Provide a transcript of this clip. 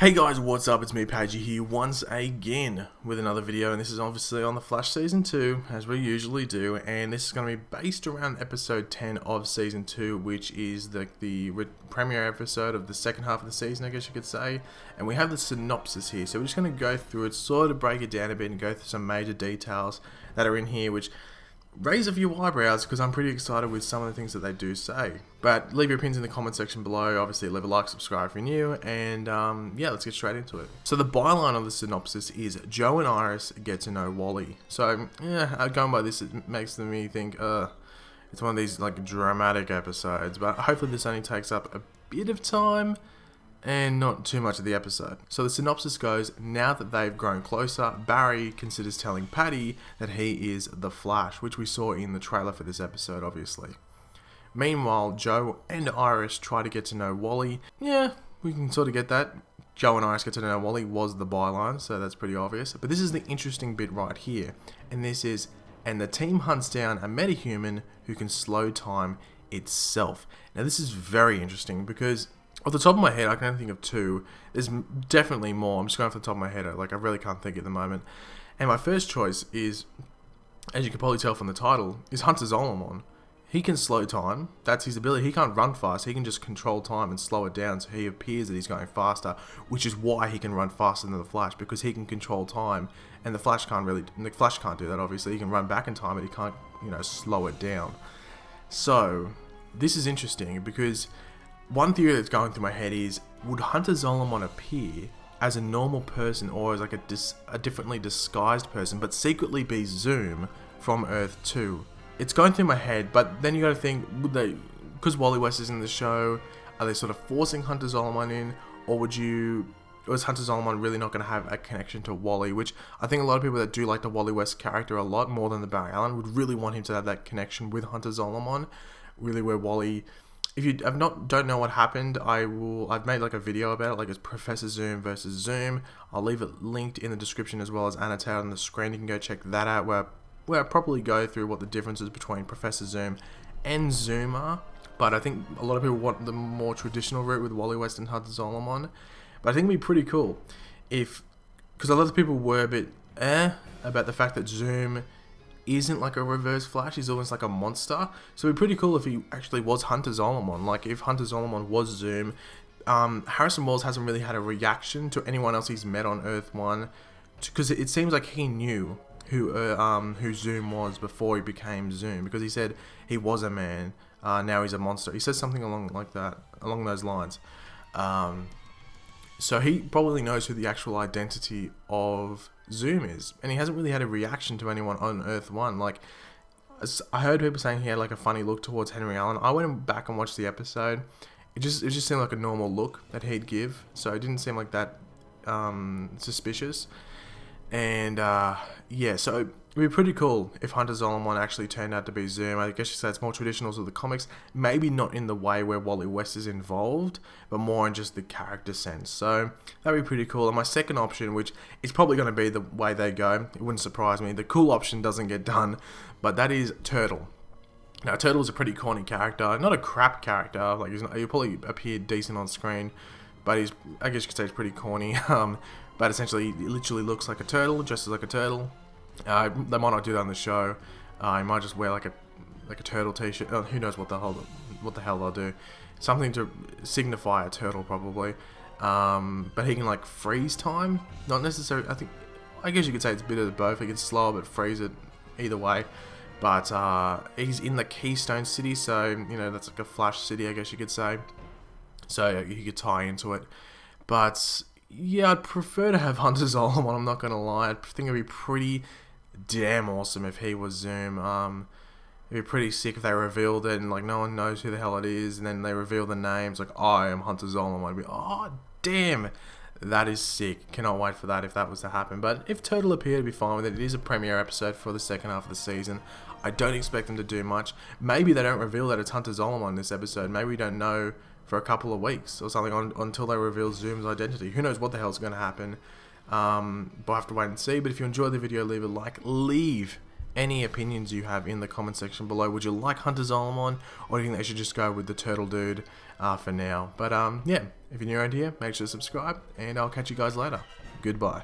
Hey guys, what's up? It's me, Pagey here, once again with another video, and this is obviously on The Flash Season 2, as we usually do, and this is going to be based around episode 10 of Season 2, which is the premiere episode of the second half of the season, I guess you could say, and we have the synopsis here, so we're just going to go through it, sort of break it down a bit, and go through some major details that are in here, which raise a few eyebrows because I'm pretty excited with some of the things that they do say. But leave your opinions in the comment section below. Obviously, leave a like, subscribe if you're new, and yeah, let's get straight into it. So the byline of the synopsis is Joe and Iris get to know Wally. So yeah, going by this, it makes me think, it's one of these like dramatic episodes. But hopefully, this only takes up a bit of time and not too much of the episode. So the synopsis goes, now that they've grown closer, Barry considers telling Patty that he is the Flash, which we saw in the trailer for this episode, obviously. Meanwhile, Joe and Iris try to get to know Wally. Yeah, we can sort of get that. Joe and Iris get to know Wally was the byline, so that's pretty obvious. But this is the interesting bit right here, and this is, and the team hunts down a metahuman who can slow time itself. Now this is very interesting because off the top of my head, I can only think of two. There's definitely more. I'm just going off the top of my head. Like, I really can't think at the moment. And my first choice is, as you can probably tell from the title, is Hunter Zolomon. He can slow time. That's his ability. He can't run fast. He can just control time and slow it down so he appears that he's going faster, which is why he can run faster than the Flash, because he can control time, and the Flash can't do that, obviously. He can run back in time, but he can't, slow it down. So, this is interesting because one theory that's going through my head is, would Hunter Zolomon appear as a normal person or as like a differently disguised person, but secretly be Zoom from Earth 2? It's going through my head, but then you got to think, would they, because Wally West is in the show, are they sort of forcing Hunter Zolomon in, or is Hunter Zolomon really not going to have a connection to Wally, which I think a lot of people that do like the Wally West character a lot more than the Barry Allen would really want him to have that connection with Hunter Zolomon, really where Wally. If you don't know what happened, I've made like a video about it, like it's Professor Zoom versus Zoom. I'll leave it linked in the description as well as annotated on the screen. You can go check that out where I properly go through what the differences between Professor Zoom and Zoom are. But I think a lot of people want the more traditional route with Wally West and Hunter Zolomon. But I think it'd be pretty cool because a lot of people were a bit about the fact that Zoom isn't like a reverse Flash, he's almost like a monster. So it'd be pretty cool if he actually was Hunter Zolomon. Like if Hunter Zolomon was Zoom. Harrison Wells hasn't really had a reaction to anyone else he's met on Earth 1, because it seems like he knew who Zoom was before he became Zoom, because he said he was a man, now he's a monster. He says something along those lines. So he probably knows who the actual identity of Zoom is, and he hasn't really had a reaction to anyone on Earth 1. Like, I heard people saying he had like a funny look towards Henry Allen. I went back and watched the episode. It just seemed like a normal look that he'd give, so it didn't seem like that suspicious. And yeah, so it'd be pretty cool if Hunter Zolomon actually turned out to be Zoom. I guess you say it's more traditional to the comics, maybe not in the way where Wally West is involved, but more in just the character sense. So that'd be pretty cool. And my second option, which is probably going to be the way they go, it wouldn't surprise me. The cool option doesn't get done, but that is Turtle. Now, Turtle is a pretty corny character, not a crap character. Like he'll probably appear decent on screen, but I guess you could say he's pretty corny. But essentially, he literally looks like a turtle, dresses like a turtle. They might not do that on the show. He might just wear like a turtle t-shirt. Who knows what the hell they'll do? Something to signify a turtle, probably. But he can like freeze time. Not necessarily. I guess you could say it's a bit of both. He can slow but freeze it either way. But he's in the Keystone City, so that's like a Flash city, I guess you could say. So you could tie into it, but yeah, I'd prefer to have Hunter Zolomon, I'm not going to lie. I think it'd be pretty damn awesome if he was Zoom. It'd be pretty sick if they revealed it and like no one knows who the hell it is, and then they reveal the names like, I am Hunter Zolomon. I'd be, oh damn, that is sick. Cannot wait for that if that was to happen. But if Turtle appeared, I'd be fine with it. It is a premiere episode for the second half of the season. I don't expect them to do much. Maybe they don't reveal that it's Hunter Zolomon in this episode. Maybe we don't know for a couple of weeks or something until they reveal Zoom's identity. Who knows what the hell's going to happen. We'll have to wait and see. But if you enjoyed the video, leave a like, leave any opinions you have in the comment section below. Would you like Hunter Zolomon, or do you think they should just go with the turtle dude for now? But yeah, if you're new around here, make sure to subscribe, and I'll catch you guys later. Goodbye.